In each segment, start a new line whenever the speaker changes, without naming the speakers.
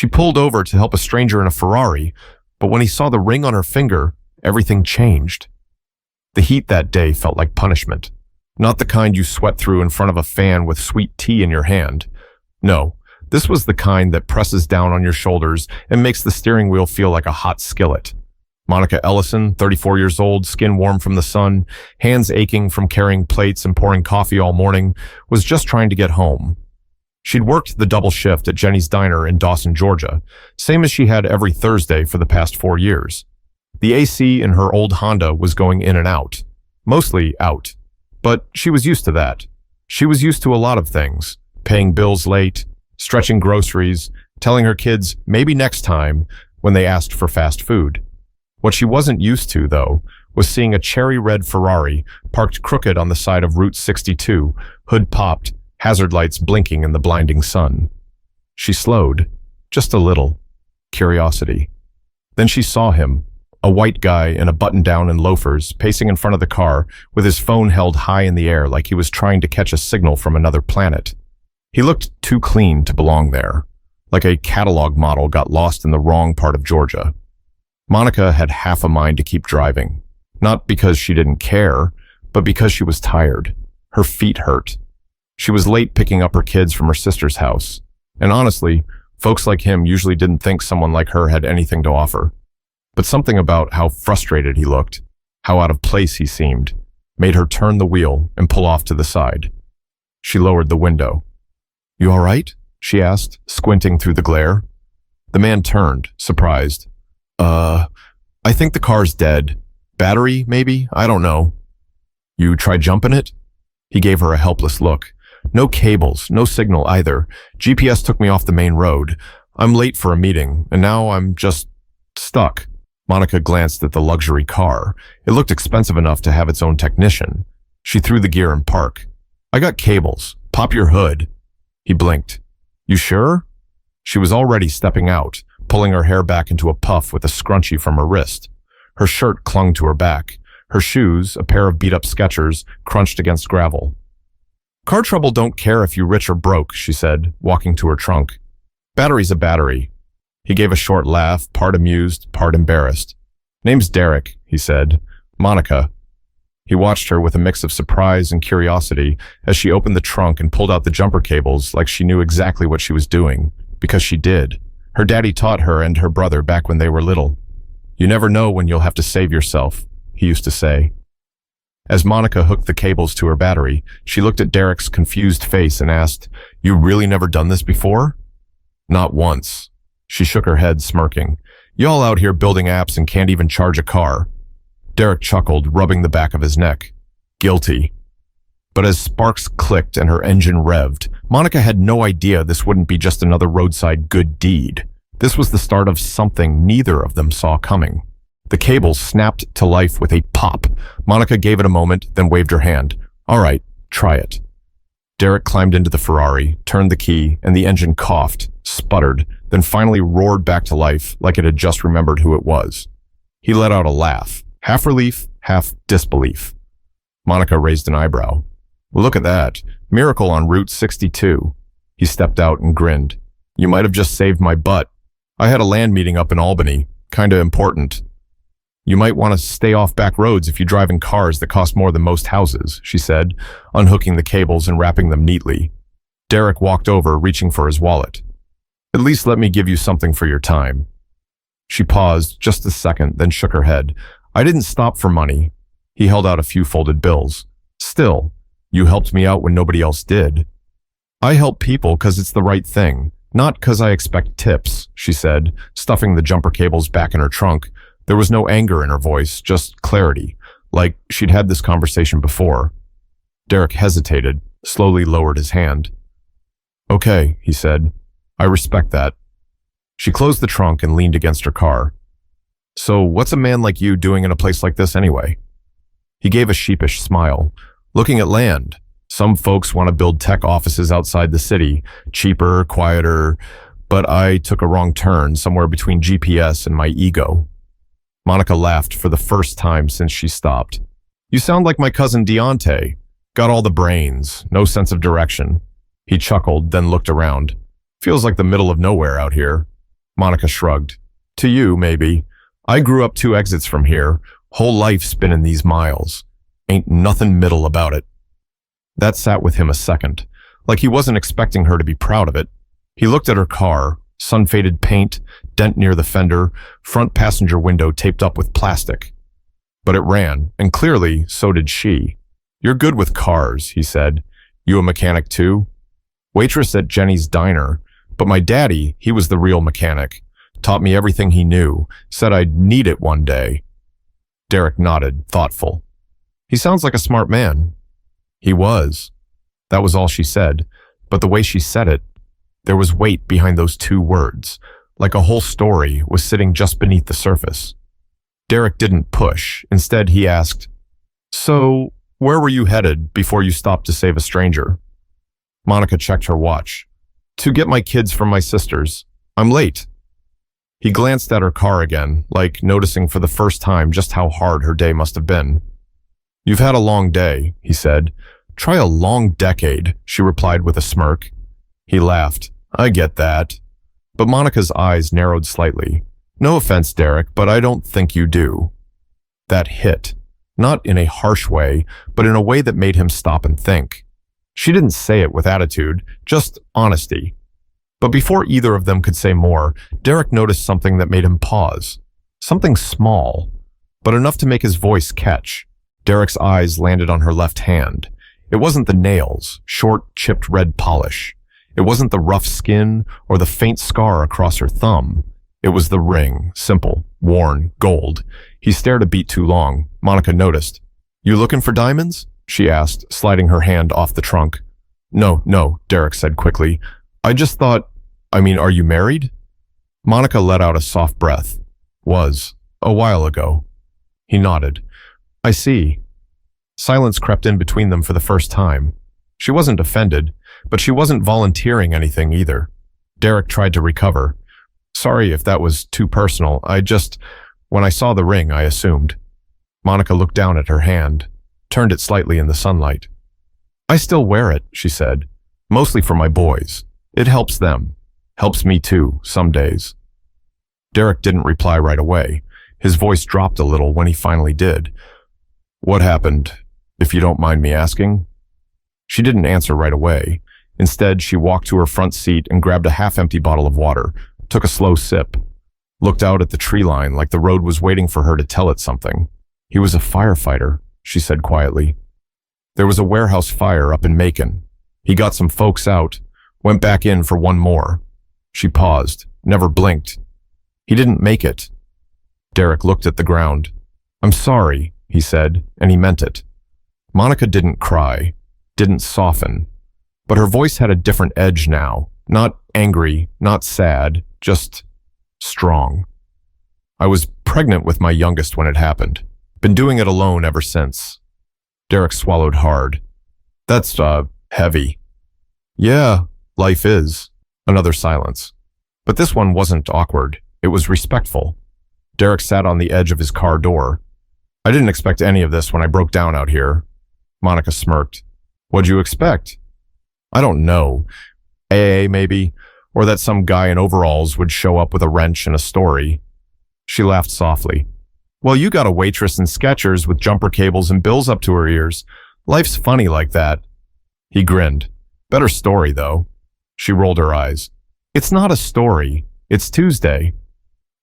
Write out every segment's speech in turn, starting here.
She pulled over to help a stranger in a Ferrari, but when he saw the ring on her finger, everything changed. The heat that day felt like punishment. Not the kind you sweat through in front of a fan with sweet tea in your hand. No, this was the kind that presses down on your shoulders and makes the steering wheel feel like a hot skillet. Monica Ellison, 34 years old, skin warm from the sun, hands aching from carrying plates and pouring coffee all morning, was just trying to get home. She'd worked the double shift at Jenny's Diner in Dawson, Georgia, same as she had every Thursday for the past 4 years. The AC in her old Honda was going in and out, mostly out. But she was used to that. She was used to a lot of things, paying bills late, stretching groceries, telling her kids maybe next time when they asked for fast food. What she wasn't used to, though, was seeing a cherry red Ferrari parked crooked on the side of Route 62, hood popped, hazard lights blinking in the blinding sun. She slowed, just a little. Curiosity. Then she saw him, a white guy in a button-down and loafers, pacing in front of the car with his phone held high in the air like he was trying to catch a signal from another planet. He looked too clean to belong there, like a catalog model got lost in the wrong part of Georgia. Monica had half a mind to keep driving, not because she didn't care, but because she was tired. Her feet hurt. She was late picking up her kids from her sister's house, and honestly, folks like him usually didn't think someone like her had anything to offer. But something about how frustrated he looked, how out of place he seemed, made her turn the wheel and pull off to the side. She lowered the window. "You all right?" she asked, squinting through the glare. The man turned, surprised. I think the car's dead. Battery, maybe? I don't know." "You tried jumping it?" He gave her a helpless look. "No cables, no signal either. GPS took me off the main road. I'm late for a meeting, and now I'm just stuck." Monica glanced at the luxury car. It looked expensive enough to have its own technician. She threw the gear in park. "I got cables. Pop your hood." He blinked. "You sure?" She was already stepping out, pulling her hair back into a puff with a scrunchie from her wrist. Her shirt clung to her back. Her shoes, a pair of beat-up Skechers, crunched against gravel. "Car trouble don't care if you rich or broke," she said, walking to her trunk. "Battery's a battery." He gave a short laugh, part amused, part embarrassed. "Name's Derek," he said. "Monica." He watched her with a mix of surprise and curiosity as she opened the trunk and pulled out the jumper cables like she knew exactly what she was doing, because she did. Her daddy taught her and her brother back when they were little. "You never know when you'll have to save yourself," he used to say. As Monica hooked the cables to her battery, she looked at Derek's confused face and asked, "You really never done this before?" "Not once." She shook her head, smirking. "Y'all out here building apps and can't even charge a car." Derek chuckled, rubbing the back of his neck. "Guilty." But as sparks clicked and her engine revved, Monica had no idea this wouldn't be just another roadside good deed. This was the start of something neither of them saw coming. The cable snapped to life with a pop. Monica gave it a moment, then waved her hand. "All right, try it." Derek climbed into the Ferrari, turned the key, and the engine coughed, sputtered, then finally roared back to life like it had just remembered who it was. He let out a laugh, half relief, half disbelief. Monica raised an eyebrow. "Look at that. Miracle on Route 62. He stepped out and grinned. "You might have just saved my butt. I had a land meeting up in Albany. Kinda important." "You might want to stay off back roads if you drive in cars that cost more than most houses," she said, unhooking the cables and wrapping them neatly. Derek walked over, reaching for his wallet. "At least let me give you something for your time." She paused just a second, then shook her head. "I didn't stop for money." He held out a few folded bills. "Still, you helped me out when nobody else did." "I help people because it's the right thing, not because I expect tips," she said, stuffing the jumper cables back in her trunk. There was no anger in her voice, just clarity, like she'd had this conversation before. Derek hesitated, slowly lowered his hand. "Okay," he said. "I respect that." She closed the trunk and leaned against her car. "So what's a man like you doing in a place like this anyway?" He gave a sheepish smile. "Looking at land. Some folks want to build tech offices outside the city, cheaper, quieter, but I took a wrong turn somewhere between GPS and my ego." Monica laughed for the first time since she stopped. "You sound like my cousin Deontay. Got all the brains, no sense of direction." He chuckled, then looked around. "Feels like the middle of nowhere out here." Monica shrugged. To you, maybe. I grew up 2 exits from here. Whole life spinning these miles. Ain't nothing middle about it. That sat with him a second, like he wasn't expecting her to be proud of it. He looked at her car, sun-faded paint, dent near the fender, front passenger window taped up with plastic. But it ran, and clearly, so did she. You're good with cars, he said. You a mechanic too? Waitress at Jenny's diner. But my daddy, he was the real mechanic. Taught me everything he knew. Said I'd need it one day. Derek nodded, thoughtful. He sounds like a smart man. He was. That was all she said. But the way she said it, there was weight behind those 2 words, like a whole story was sitting just beneath the surface. Derek didn't push. Instead, he asked, So, where were you headed before you stopped to save a stranger? Monica checked her watch. To get my kids from my sisters. I'm late. He glanced at her car again, like noticing for the first time just how hard her day must have been. You've had a long day, he said. Try a long decade, she replied with a smirk. He laughed. I get that. But Monica's eyes narrowed slightly. No offense, Derek, but I don't think you do. That hit. Not in a harsh way, but in a way that made him stop and think. She didn't say it with attitude, just honesty. But before either of them could say more, Derek noticed something that made him pause. Something small, but enough to make his voice catch. Derek's eyes landed on her left hand. It wasn't the nails, short, chipped red polish. It wasn't the rough skin or the faint scar across her thumb. It was the ring, simple, worn, gold. He stared a beat too long. Monica noticed. You looking for diamonds? She asked, sliding her hand off the trunk. No, Derek said quickly. I just thought, are you married? Monica let out a soft breath. Was, a while ago. He nodded. I see. Silence crept in between them for the first time. She wasn't offended, but she wasn't volunteering anything either. Derek tried to recover. Sorry if that was too personal. When I saw the ring, I assumed. Monica looked down at her hand, turned it slightly in the sunlight. I still wear it, she said. Mostly for my boys. It helps them. Helps me too, some days. Derek didn't reply right away. His voice dropped a little when he finally did. What happened, if you don't mind me asking? She didn't answer right away. Instead, she walked to her front seat and grabbed a half-empty bottle of water, took a slow sip, looked out at the tree line like the road was waiting for her to tell it something. He was a firefighter, she said quietly. There was a warehouse fire up in Macon. He got some folks out, went back in for one more. She paused, never blinked. He didn't make it. Derek looked at the ground. I'm sorry, he said, and he meant it. Monica didn't cry, didn't soften, but her voice had a different edge now. Not angry, not sad, just strong. I was pregnant with my youngest when it happened. Been doing it alone ever since. Derek swallowed hard. That's, heavy. Yeah, life is. Another silence. But this one wasn't awkward. It was respectful. Derek sat on the edge of his car door. I didn't expect any of this when I broke down out here. Monica smirked. What'd you expect? I don't know. AA, maybe? Or that some guy in overalls would show up with a wrench and a story. She laughed softly. Well, you got a waitress in Skechers with jumper cables and bills up to her ears. Life's funny like that. He grinned. Better story, though. She rolled her eyes. It's not a story. It's Tuesday.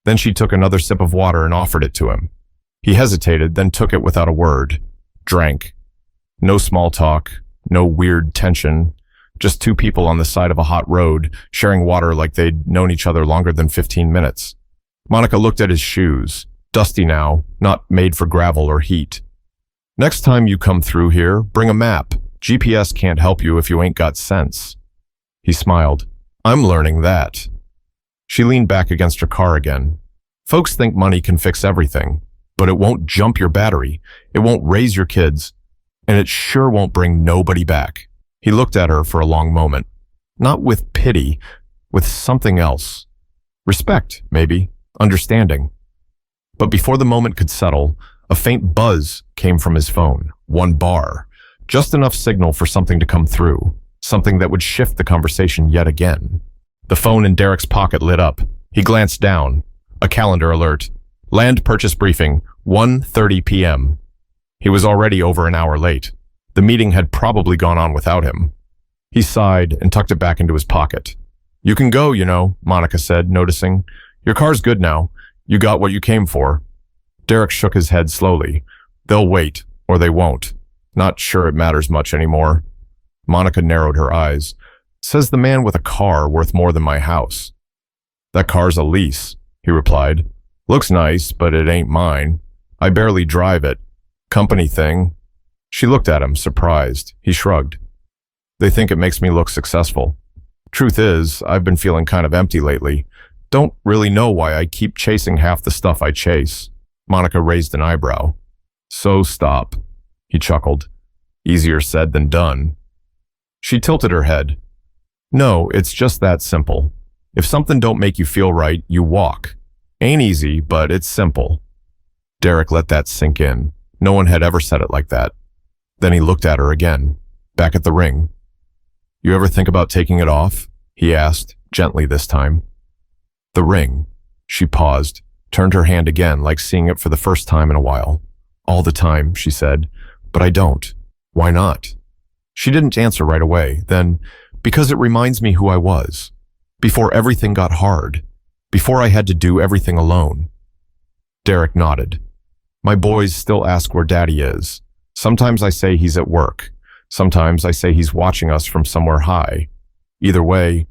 Then she took another sip of water and offered it to him. He hesitated, then took it without a word. Drank. No small talk. No weird tension. Just 2 people on the side of a hot road, sharing water like they'd known each other longer than 15 minutes. Monica looked at his shoes. Dusty now, not made for gravel or heat. Next time you come through here, bring a map. GPS can't help you if you ain't got sense. He smiled. I'm learning that. She leaned back against her car again. Folks think money can fix everything, but it won't jump your battery. It won't raise your kids, and it sure won't bring nobody back. He looked at her for a long moment. Not with pity, with something else. Respect, maybe. Understanding. But before the moment could settle, a faint buzz came from his phone. 1 bar. Just enough signal for something to come through. Something that would shift the conversation yet again. The phone in Derek's pocket lit up. He glanced down. A calendar alert. Land purchase briefing, 1:30 p.m. He was already over an hour late. The meeting had probably gone on without him. He sighed and tucked it back into his pocket. "You can go, you know," Monica said, noticing. "Your car's good now. You got what you came for." Derek shook his head slowly. "They'll wait, or they won't. Not sure it matters much anymore." Monica narrowed her eyes. "Says the man with a car worth more than my house." "That car's a lease," he replied. "Looks nice, but it ain't mine. I barely drive it. Company thing." She looked at him, surprised. He shrugged. "They think it makes me look successful. Truth is, I've been feeling kind of empty lately. Don't really know why I keep chasing half the stuff I chase." Monica raised an eyebrow. "So stop." He chuckled. "Easier said than done." She tilted her head. "No, it's just that simple. If something don't make you feel right, you walk. Ain't easy, but it's simple." Derek let that sink in. No one had ever said it like that. Then he looked at her again, back at the ring. "You ever think about taking it off?" he asked, gently this time. "The ring." She paused, turned her hand again like seeing it for the first time in a while. "All the time," she said, "but I don't." "Why not?" She didn't answer right away. Then, "Because it reminds me who I was. Before everything got hard. Before I had to do everything alone." Derek nodded. "My boys still ask where Daddy is. Sometimes I say he's at work. Sometimes I say he's watching us from somewhere high. Either way,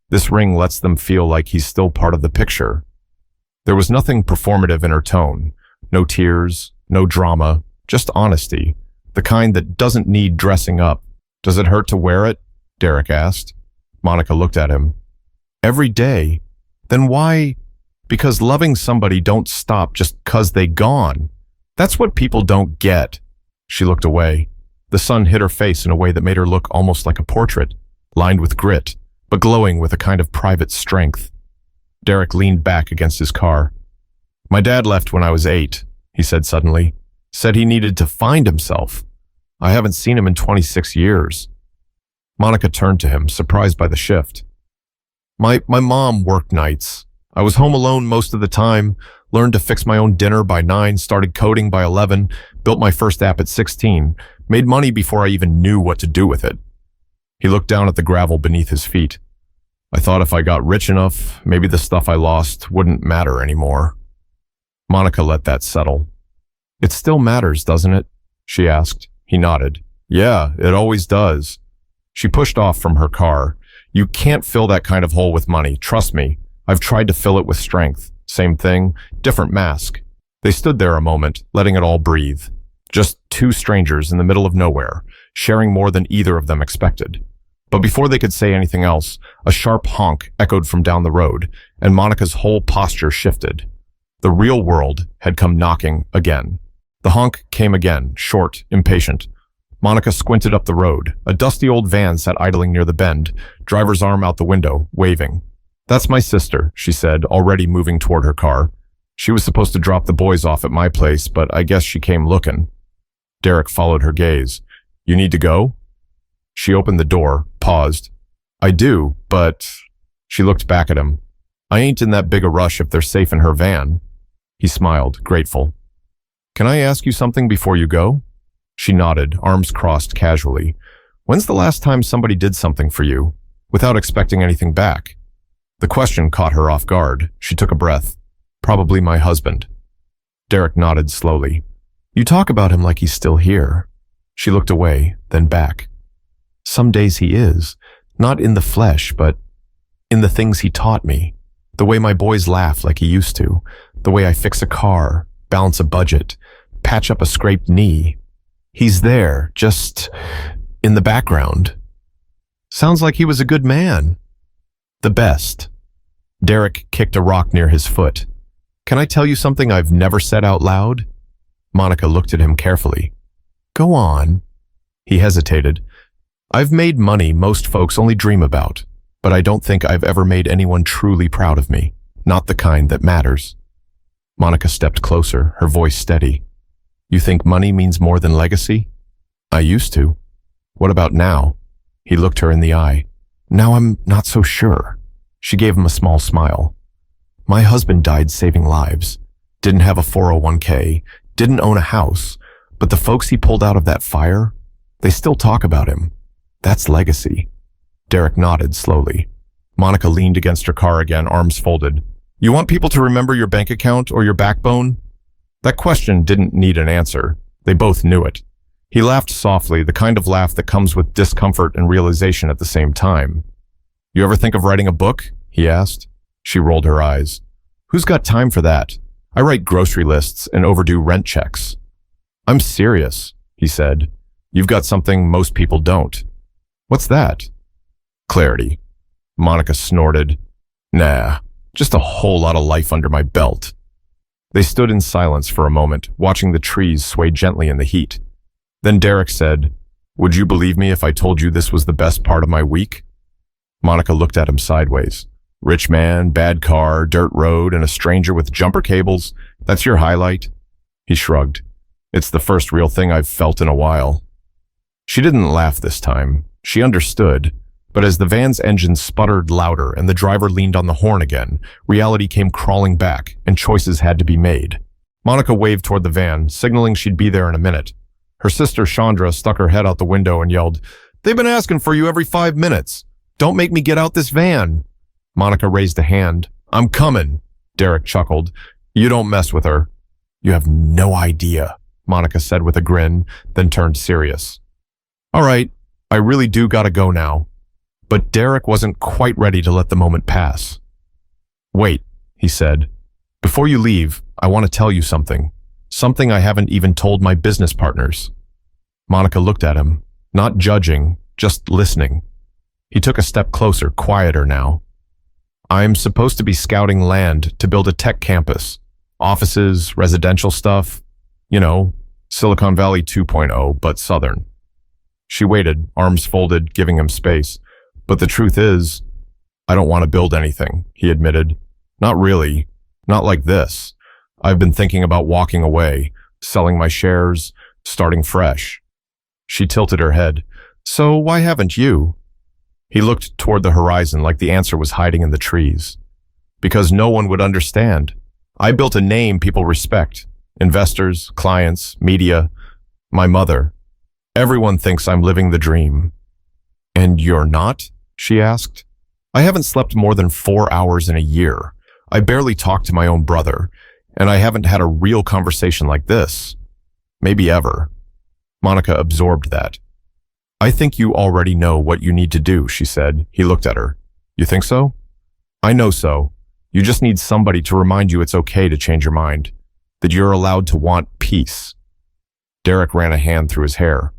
this ring lets them feel like he's still part of the picture." There was nothing performative in her tone. No tears, no drama, just honesty. The kind that doesn't need dressing up. "Does it hurt to wear it?" Derek asked. Monica looked at him. "Every day? Then why?" "Because loving somebody don't stop just 'cause they gone. That's what people don't get." She looked away. The sun hit her face in a way that made her look almost like a portrait, lined with grit, but glowing with a kind of private strength. Derek leaned back against his car. "My dad left when I was 8, he said suddenly. Said he needed to find himself. I haven't seen him in 26 years. Monica turned to him, surprised by the shift. My mom worked nights. I was home alone most of the time, learned to fix my own dinner by 9, started coding by 11, built my first app at 16, made money before I even knew what to do with it." He looked down at the gravel beneath his feet. "I thought if I got rich enough, maybe the stuff I lost wouldn't matter anymore." Monica let that settle. "It still matters, doesn't it?" she asked. He nodded. "Yeah, it always does." She pushed off from her car. "You can't fill that kind of hole with money, trust me. I've tried to fill it with strength. Same thing, different mask." They stood there a moment, letting it all breathe. Just two strangers in the middle of nowhere, sharing more than either of them expected. But before they could say anything else, a sharp honk echoed from down the road, and Monica's whole posture shifted. The real world had come knocking again. The honk came again, short, impatient. Monica squinted up the road. A dusty old van sat idling near the bend, driver's arm out the window, waving. "That's my sister," she said, already moving toward her car. "She was supposed to drop the boys off at my place, but I guess she came looking." Derek followed her gaze. "You need to go?" She opened the door, paused. "I do, but..." She looked back at him. "I ain't in that big a rush if they're safe in her van." He smiled, grateful. "Can I ask you something before you go?" She nodded, arms crossed casually. "When's the last time somebody did something for you, without expecting anything back?" The question caught her off guard. She took a breath. "Probably my husband." Derek nodded slowly. "You talk about him like he's still here." She looked away, then back. "Some days he is, not in the flesh, but in the things he taught me. The way my boys laugh like he used to, the way I fix a car, balance a budget, patch up a scraped knee. He's there, just in the background." "Sounds like he was a good man." "The best." Derek kicked a rock near his foot. "Can I tell you something I've never said out loud?" Monica looked at him carefully. "Go on." He hesitated. "I've made money most folks only dream about, but I don't think I've ever made anyone truly proud of me. Not the kind that matters." Monica stepped closer, her voice steady. "You think money means more than legacy?" "I used to." "What about now?" He looked her in the eye. "Now I'm not so sure." She gave him a small smile. My husband died saving lives. Didn't have a 401k, didn't own a house, but the folks he pulled out of that fire, they still talk about him. That's legacy. Derek nodded slowly. Monica leaned against her car again, arms folded. You want people to remember your bank account or your backbone? That question didn't need an answer. They both knew it. He laughed softly, the kind of laugh that comes with discomfort and realization at the same time. You ever think of writing a book? He asked. She rolled her eyes. Who's got time for that? I write grocery lists and overdue rent checks. I'm serious, he said. You've got something most people don't. What's that? Clarity. Monica snorted. Nah, just a whole lot of life under my belt. They stood in silence for a moment, watching the trees sway gently in the heat. Then Derek said, Would you believe me if I told you this was the best part of my week? Monica looked at him sideways. Rich man, bad car, dirt road, and a stranger with jumper cables. That's your highlight? He shrugged. It's the first real thing I've felt in a while. She didn't laugh this time. She understood. But as the van's engine sputtered louder and the driver leaned on the horn again, reality came crawling back, and choices had to be made. Monica waved toward the van, signaling she'd be there in a minute. Her sister Chandra stuck her head out the window and yelled, They've been asking for you every 5 minutes. Don't make me get out this van. Monica raised a hand. I'm coming, Derek chuckled. You don't mess with her. You have no idea, Monica said with a grin, then turned serious. All right, I really do gotta go now. But Derek wasn't quite ready to let the moment pass. Wait, he said. Before you leave, I want to tell you something. Something I haven't even told my business partners. Monica looked at him, not judging, just listening. He took a step closer, quieter now. I'm supposed to be scouting land to build a tech campus. Offices, residential stuff. You know, Silicon Valley 2.0, but Southern. She waited, arms folded, giving him space. But the truth is, I don't want to build anything, he admitted. Not really. Not like this. I've been thinking about walking away, selling my shares, starting fresh. She tilted her head. So why haven't you? He looked toward the horizon like the answer was hiding in the trees. Because no one would understand. I built a name people respect. Investors, clients, media, my mother. Everyone thinks I'm living the dream. And you're not? She asked. I haven't slept more than 4 hours in a year. I barely talk to my own brother, and I haven't had a real conversation like this. Maybe ever. Monica absorbed that. I think you already know what you need to do, she said. He looked at her. You think so? I know so. You just need somebody to remind you it's okay to change your mind, that you're allowed to want peace. Derek ran a hand through his hair.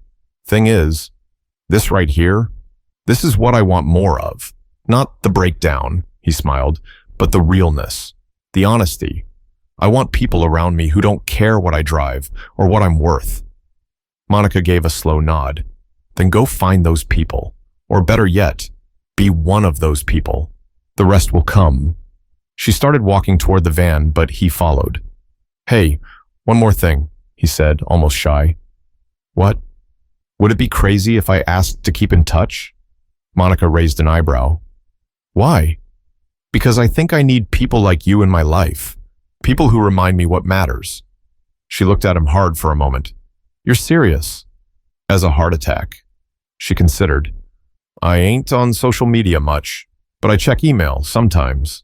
Thing is, this right here, this is what I want more of. Not the breakdown, he smiled, but the realness, the honesty. I want people around me who don't care what I drive or what I'm worth. Monica gave a slow nod. Then go find those people. Or better yet, be one of those people. The rest will come. She started walking toward the van, but he followed. Hey, one more thing, he said, almost shy. What? Would it be crazy if I asked to keep in touch? Monica raised an eyebrow. Why? Because I think I need people like you in my life. People who remind me what matters. She looked at him hard for a moment. You're serious? As a heart attack. She considered. I ain't on social media much, but I check email sometimes.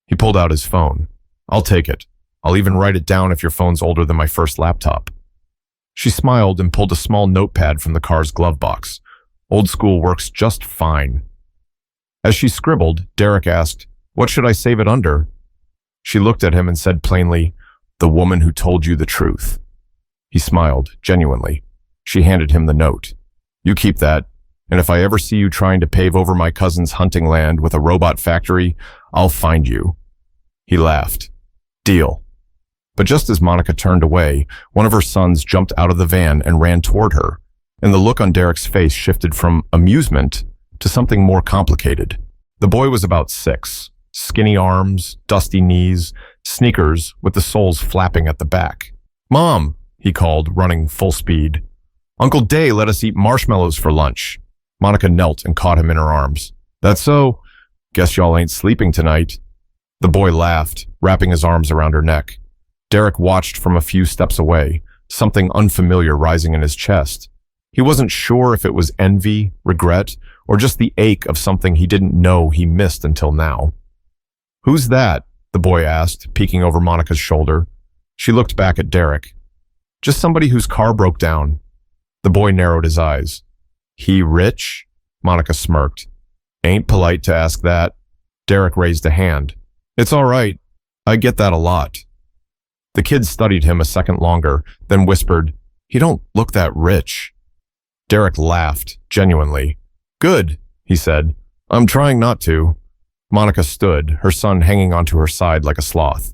He pulled out his phone. I'll take it. I'll even write it down if your phone's older than my first laptop. She smiled and pulled a small notepad from the car's glove box. Old school works just fine. As she scribbled, Derek asked, What should I save it under? She looked at him and said plainly, The woman who told you the truth. He smiled, genuinely. She handed him the note. You keep that, and if I ever see you trying to pave over my cousin's hunting land with a robot factory, I'll find you. He laughed. Deal. But just as Monica turned away, one of her sons jumped out of the van and ran toward her, and the look on Derek's face shifted from amusement to something more complicated. The boy was about 6, skinny arms, dusty knees, sneakers with the soles flapping at the back. Mom, he called, running full speed. Uncle Day let us eat marshmallows for lunch. Monica knelt and caught him in her arms. That's so. Guess y'all ain't sleeping tonight. The boy laughed, wrapping his arms around her neck. Derek watched from a few steps away, something unfamiliar rising in his chest. He wasn't sure if it was envy, regret, or just the ache of something he didn't know he missed until now. "Who's that?" the boy asked, peeking over Monica's shoulder. She looked back at Derek. "Just somebody whose car broke down." The boy narrowed his eyes. "He rich?" Monica smirked. "Ain't polite to ask that." Derek raised a hand. "It's all right. I get that a lot." The kid studied him a second longer, then whispered, "He don't look that rich." Derek laughed, genuinely. "Good," he said. "I'm trying not to." Monica stood, her son hanging onto her side like a sloth.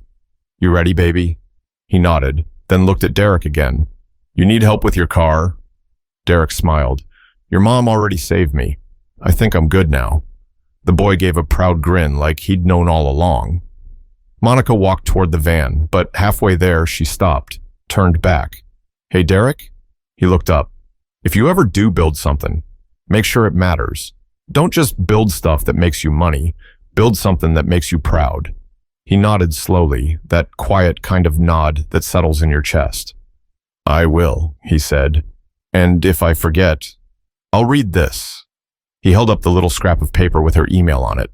"You ready, baby?" He nodded, then looked at Derek again. "You need help with your car?" Derek smiled. "Your mom already saved me. I think I'm good now." The boy gave a proud grin like he'd known all along. Monica walked toward the van, but halfway there she stopped, turned back. "Hey, Derek?" He looked up. "If you ever do build something, make sure it matters. Don't just build stuff that makes you money. Build something that makes you proud." He nodded slowly, that quiet kind of nod that settles in your chest. "I will," he said. "And if I forget, I'll read this." He held up the little scrap of paper with her email on it.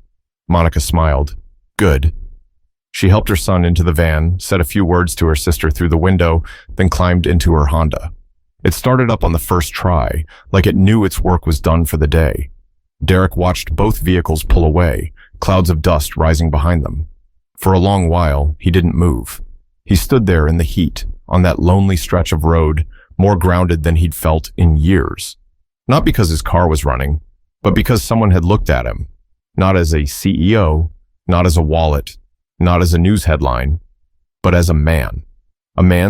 Monica smiled. "Good." She helped her son into the van, said a few words to her sister through the window, then climbed into her Honda. It started up on the first try, like it knew its work was done for the day. Derek watched both vehicles pull away, clouds of dust rising behind them. For a long while, he didn't move. He stood there in the heat, on that lonely stretch of road, more grounded than he'd felt in years. Not because his car was running, but because someone had looked at him, not as a CEO, not as a wallet, not as a news headline, but as a man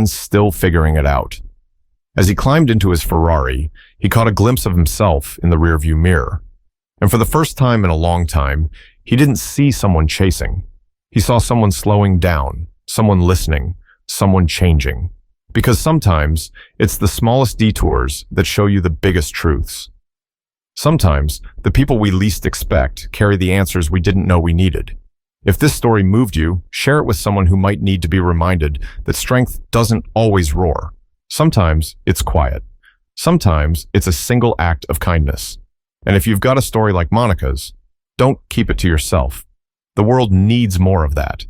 still figuring it out. As he climbed into his Ferrari, he caught a glimpse of himself in the rearview mirror. And for the first time in a long time, he didn't see someone chasing. He saw someone slowing down, someone listening, someone changing. Because sometimes it's the smallest detours that show you the biggest truths. Sometimes the people we least expect carry the answers we didn't know we needed. If this story moved you, share it with someone who might need to be reminded that strength doesn't always roar. Sometimes it's quiet. Sometimes it's a single act of kindness. And if you've got a story like Monica's, don't keep it to yourself. The world needs more of that.